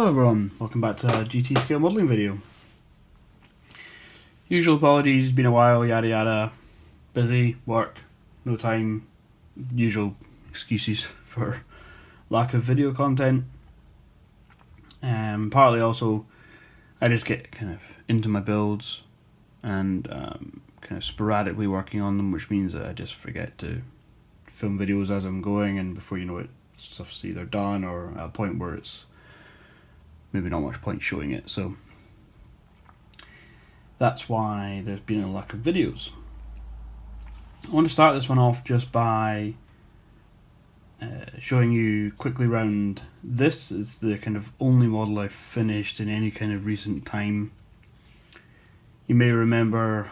Hello everyone, welcome back to a GT scale modelling video. Usual apologies, been a while, yada yada, busy, work, no time, usual excuses for lack of video content. Partly also, I just get kind of into my builds and kind of sporadically working on them, which means that I just forget to film videos as I'm going, and before you know it, stuff's either done or at a point where it's maybe not much point showing it, so that's why there's been a lack of videos. I want to start this one off just by showing you quickly round. This is the kind of only model I've finished in any kind of recent time. You may remember,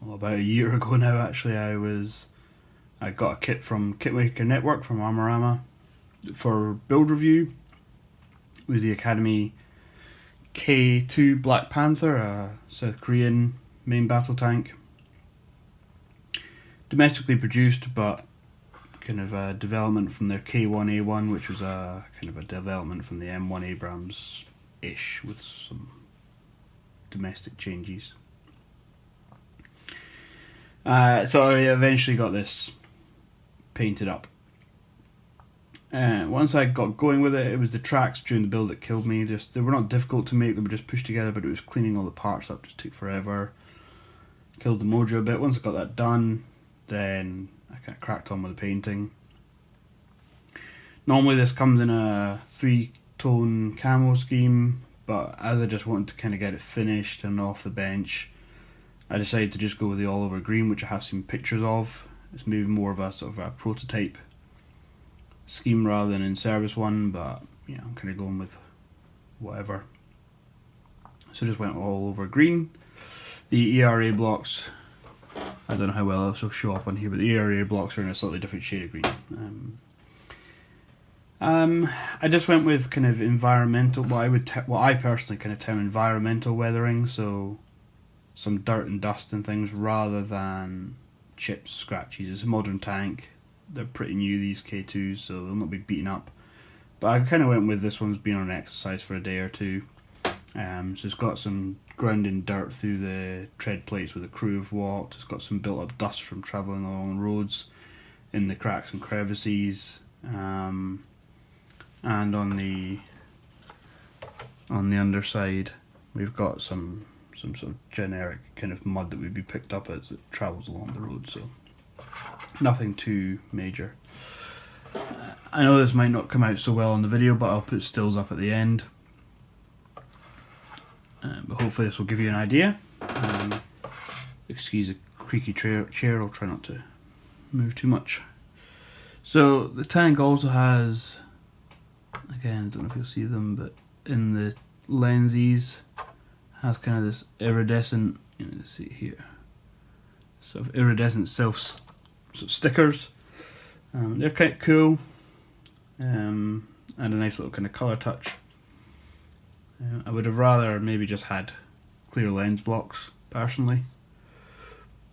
well, about a year ago now actually, I got a kit from Kitmaker Network from Armorama for build review. It was the Academy K2 Black Panther, a South Korean main battle tank. Domestically produced, but kind of a development from their K1A1, which was a kind of a development from the M1 Abrams-ish with some domestic changes. So I eventually got this painted up. Once I got going with it, it was the tracks during the build that killed me. They were not difficult to make, they were just pushed together, but it was cleaning all the parts up, just took forever. Killed the mojo a bit. Once I got that done, then I kind of cracked on with the painting. Normally this comes in a 3-tone camo scheme, but as I just wanted to kind of get it finished and off the bench, I decided to just go with the all over green, which I have seen pictures of. It's maybe more of a sort of a prototype scheme rather than in service one, but yeah, I'm kind of going with whatever. So just went all over green. The ERA blocks, I don't know how well else will show up on here, but the ERA blocks are in a slightly different shade of green. I just went with kind of environmental, what I personally kind of term environmental weathering, so some dirt and dust and things rather than chips, scratches. It's a modern tank. They're pretty new, these K2s, so they'll not be beaten up. But I kind of went with this one's been on exercise for a day or two. So it's got some grounding dirt through the tread plates where the crew have walked. It's got some built up dust from travelling along roads in the cracks and crevices. And on the underside we've got some sort of generic kind of mud that would be picked up as it travels along the road, so nothing too major. I know this might not come out so well on the video, but I'll put stills up at the end. But hopefully this will give you an idea. Excuse the creaky chair, I'll try not to move too much. So the tank also has, again, I don't know if you'll see them, but in the lenses has kind of this iridescent, you know, see here, sort of iridescent sort of stickers. They're quite cool, and a nice little kind of colour touch. I would have rather maybe just had clear lens blocks personally,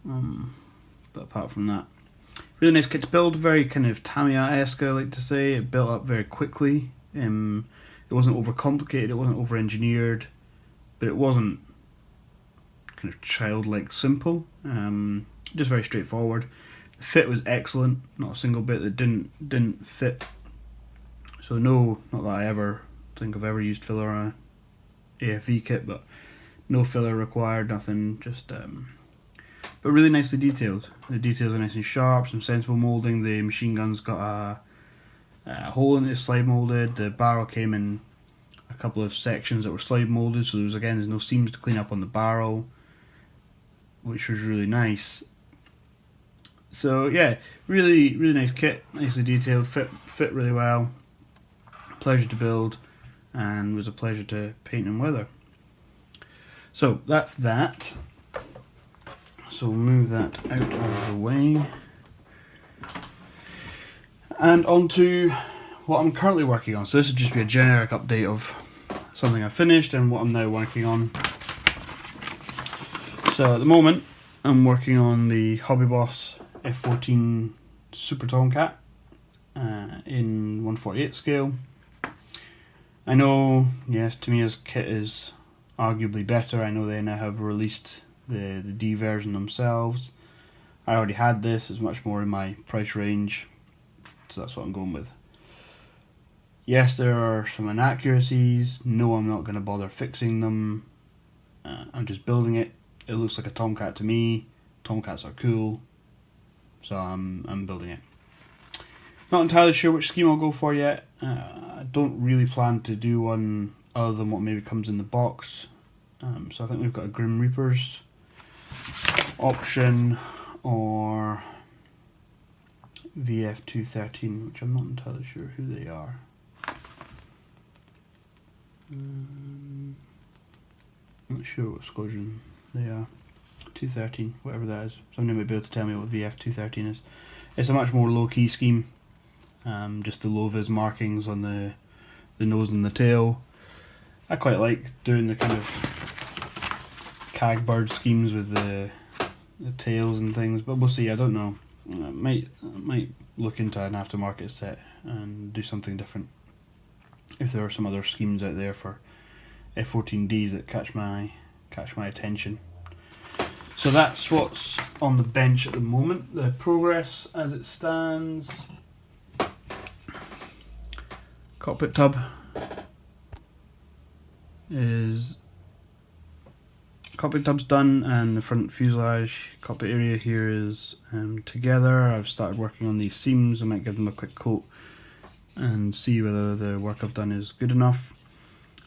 but apart from that, really nice kit to build. Very kind of Tamiya-esque, I like to say. It built up very quickly. It wasn't overcomplicated, it wasn't over-engineered, but it wasn't kind of childlike simple. Just very straightforward. The fit was excellent, not a single bit that didn't fit. So no, not that I ever think I've ever used filler on a AFV kit, but no filler required, nothing, just but really nicely detailed. The details are nice and sharp, some sensible moulding. The machine gun's got a hole in it, slide moulded. The barrel came in a couple of sections that were slide moulded, so there's no seams to clean up on the barrel, which was really nice. So yeah, really nice kit, nicely detailed, fit really well, pleasure to build, and was a pleasure to paint and weather. So that's that. So we'll move that out of the way. And on to what I'm currently working on. So this would just be a generic update of something I finished and what I'm now working on. So at the moment I'm working on the Hobby Boss F-14 Super Tomcat in 1/48 scale. I know, yes, Tamiya's kit is arguably better. I know they now have released the D version themselves. I already had this, it's much more in my price range, so that's what I'm going with. Yes, there are some inaccuracies. No, I'm not going to bother fixing them. I'm just building it. It looks like a Tomcat to me. Tomcats are cool, so I'm building it. Not entirely sure which scheme I'll go for yet. I don't really plan to do one other than what maybe comes in the box. So I think we've got a Grim Reapers option or VF-213, which I'm not entirely sure who they are. Not sure what squadron they are. 213, whatever that is. Somebody might be able to tell me what VF-213 is. It's a much more low-key scheme. Just the low-vis markings on the nose and the tail. I quite like doing the kind of cag bird schemes with the tails and things, but we'll see. I don't know. I might look into an aftermarket set and do something different if there are some other schemes out there for F-14Ds that catch my attention. So that's what's on the bench at the moment. The progress as it stands. Cockpit tub's done, and the front fuselage cockpit area here is together. I've started working on these seams. I might give them a quick coat and see whether the work I've done is good enough.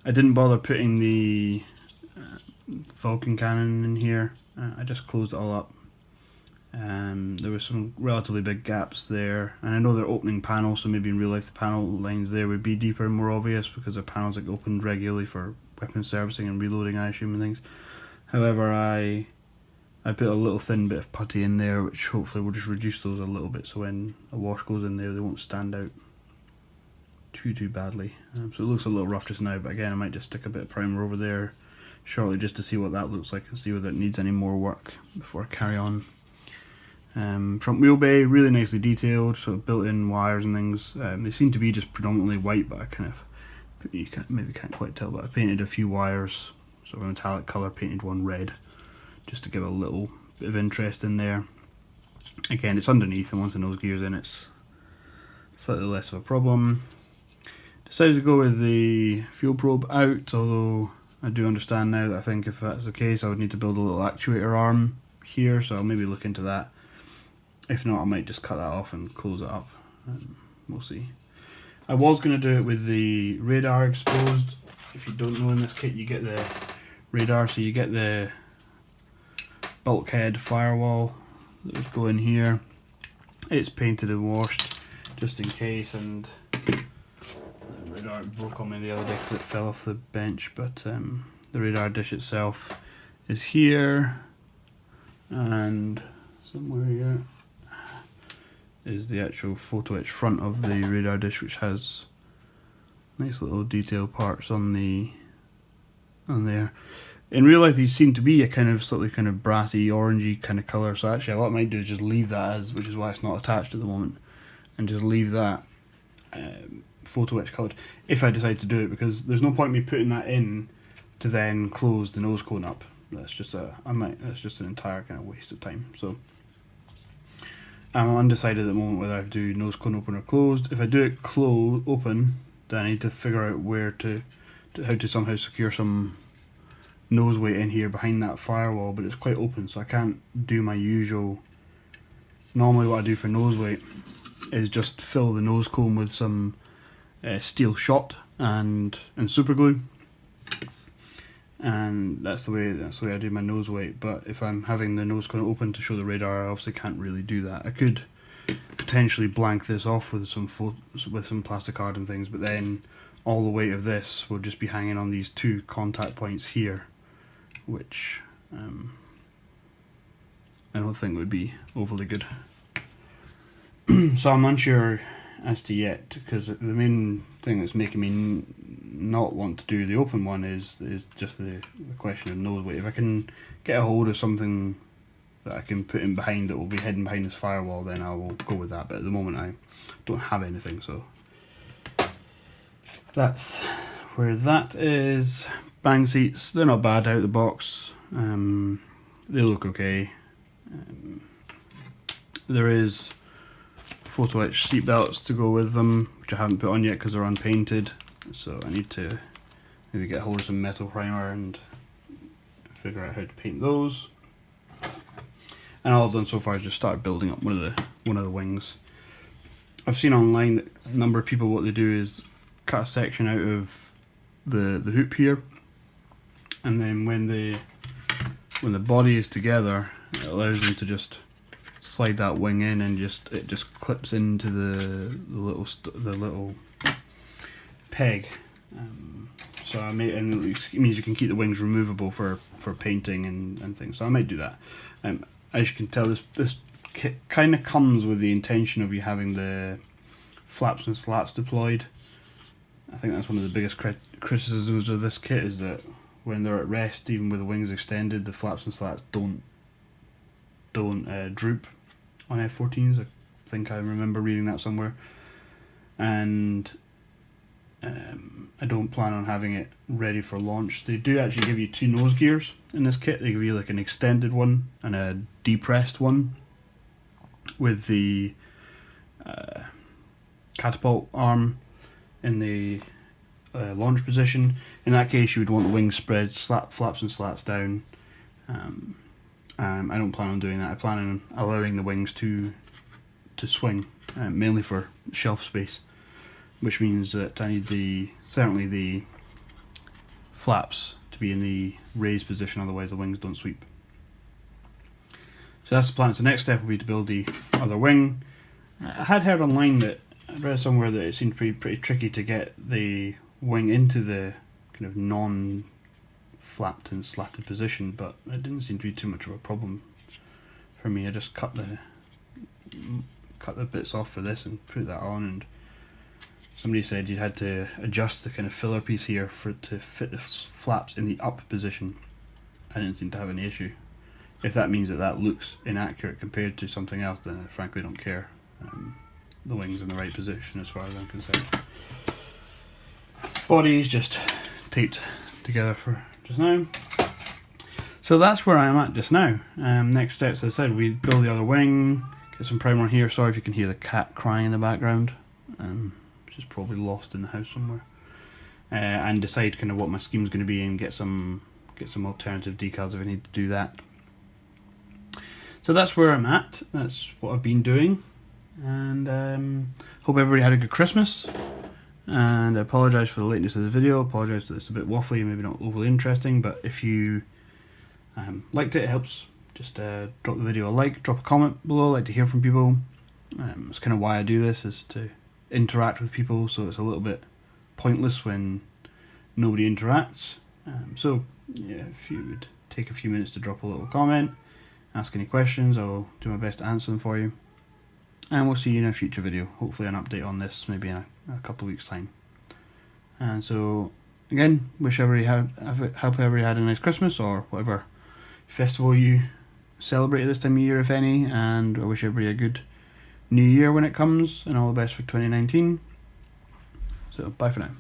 I didn't bother putting the Vulcan cannon in here. I just closed it all up. There were some relatively big gaps there, and I know they're opening panels, so maybe in real life the panel lines there would be deeper and more obvious because they're panels that opened regularly for weapon servicing and reloading, I assume, and things. However, I put a little thin bit of putty in there, which hopefully will just reduce those a little bit, so when a wash goes in there they won't stand out too badly. So it looks a little rough just now, but again I might just stick a bit of primer over there shortly just to see what that looks like and see whether it needs any more work before I carry on. Front wheel bay, really nicely detailed, so built-in wires and things. They seem to be just predominantly white, but I kind of, maybe can't quite tell, but I painted a few wires, sort of a metallic colour, painted one red, just to give a little bit of interest in there. Again, it's underneath, and once the nose gear's in, it's slightly less of a problem. Decided to go with the fuel probe out, although I do understand now that I think if that's the case I would need to build a little actuator arm here, so I'll maybe look into that. If not, I might just cut that off and close it up. We'll see. I was going to do it with the radar exposed. If you don't know, in this kit you get the radar, so you get the bulkhead firewall that would go in here. It's painted and washed just in case, and the radar broke on me the other day because it fell off the bench, but the radar dish itself is here, and somewhere here is the actual photo etch front of the radar dish, which has nice little detail parts on there. In real life these seem to be a kind of slightly kind of brassy orangey kind of colour, so actually what I might do is just leave that as, which is why it's not attached at the moment, and just leave that photo etch coloured if I decide to do it, because there's no point me putting that in to then close the nose cone up. That's just that's just an entire kind of waste of time. So I'm undecided at the moment whether I do nose cone open or closed. If I do it open, then I need to figure out how to somehow secure some nose weight in here behind that firewall, but it's quite open, so I can't do my usual. Normally what I do for nose weight is just fill the nose cone with some steel shot and super glue, and that's the way I do my nose weight. But if I'm having the nose cone open to show the radar, I obviously can't really do that. I could potentially blank this off with some plastic card and things, but then all the weight of this will just be hanging on these two contact points here, which I don't think would be overly good. So I'm unsure as to yet, because the main thing that's making me not want to do the open one is just the question of nose weight. If I can get a hold of something that I can put in behind that will be hidden behind this firewall, then I will go with that, but at the moment I don't have anything, so that's where that is, bang seats, they're not bad out of the box. They look okay. There is photo etch seat belts to go with them, which I haven't put on yet because they're unpainted. So I need to maybe get hold of some metal primer and figure out how to paint those. And all I've done so far is just start building up one of the wings. I've seen online that a number of people, what they do is cut a section out of the hoop here, and then when the body is together, it allows them to just slide that wing in, and it just clips into the little peg. So and it means you can keep the wings removable for painting and things. So I might do that. As you can tell, this kit kind of comes with the intention of you having the flaps and slats deployed. I think that's one of the biggest criticisms of this kit, is that when they're at rest, even with the wings extended, the flaps and slats don't droop on F-14s. I think I remember reading that somewhere. And I don't plan on having it ready for launch. They do actually give you two nose gears in this kit. They give you like an extended one and a depressed one with the catapult arm in the launch position. In that case, you would want the wings spread, flaps and slats down. I don't plan on doing that. I plan on allowing the wings to swing, mainly for shelf space, which means that I need certainly the flaps to be in the raised position, otherwise the wings don't sweep. So that's the plan. So the next step will be to build the other wing. I had heard online that, I read somewhere that it seemed pretty tricky to get the wing into the kind of non-flapped and slatted position, but it didn't seem to be too much of a problem for me. I just cut the bits off for this and put that on, and somebody said you had to adjust the kind of filler piece here for it to fit the flaps in the up position. I didn't seem to have any issue. If that means that looks inaccurate compared to something else, then I frankly don't care. The wing's in the right position as far as I'm concerned. Body is just taped together for just now. So that's where I'm at just now. Next steps, as I said, we build the other wing, get some primer on here. Sorry if you can hear the cat crying in the background. She's probably lost in the house somewhere. And decide kind of what my scheme's going to be, and get some alternative decals if I need to do that. So that's where I'm at. That's what I've been doing. And hope everybody had a good Christmas. And I apologise for the lateness of the video. I apologise that it's a bit waffly, maybe not overly interesting. But if you liked it, it helps. Just drop the video a like, drop a comment below. I like to hear from people. It's kind of why I do this, is to interact with people. So it's a little bit pointless when nobody interacts. So yeah, if you would take a few minutes to drop a little comment, ask any questions, I'll do my best to answer them for you. And we'll see you in a future video. Hopefully an update on this maybe in a couple of weeks time. And so again, hope everybody had a nice Christmas, or whatever festival you celebrate this time of year, if any. And I wish everybody a good new year when it comes, and all the best for 2019. So bye for now.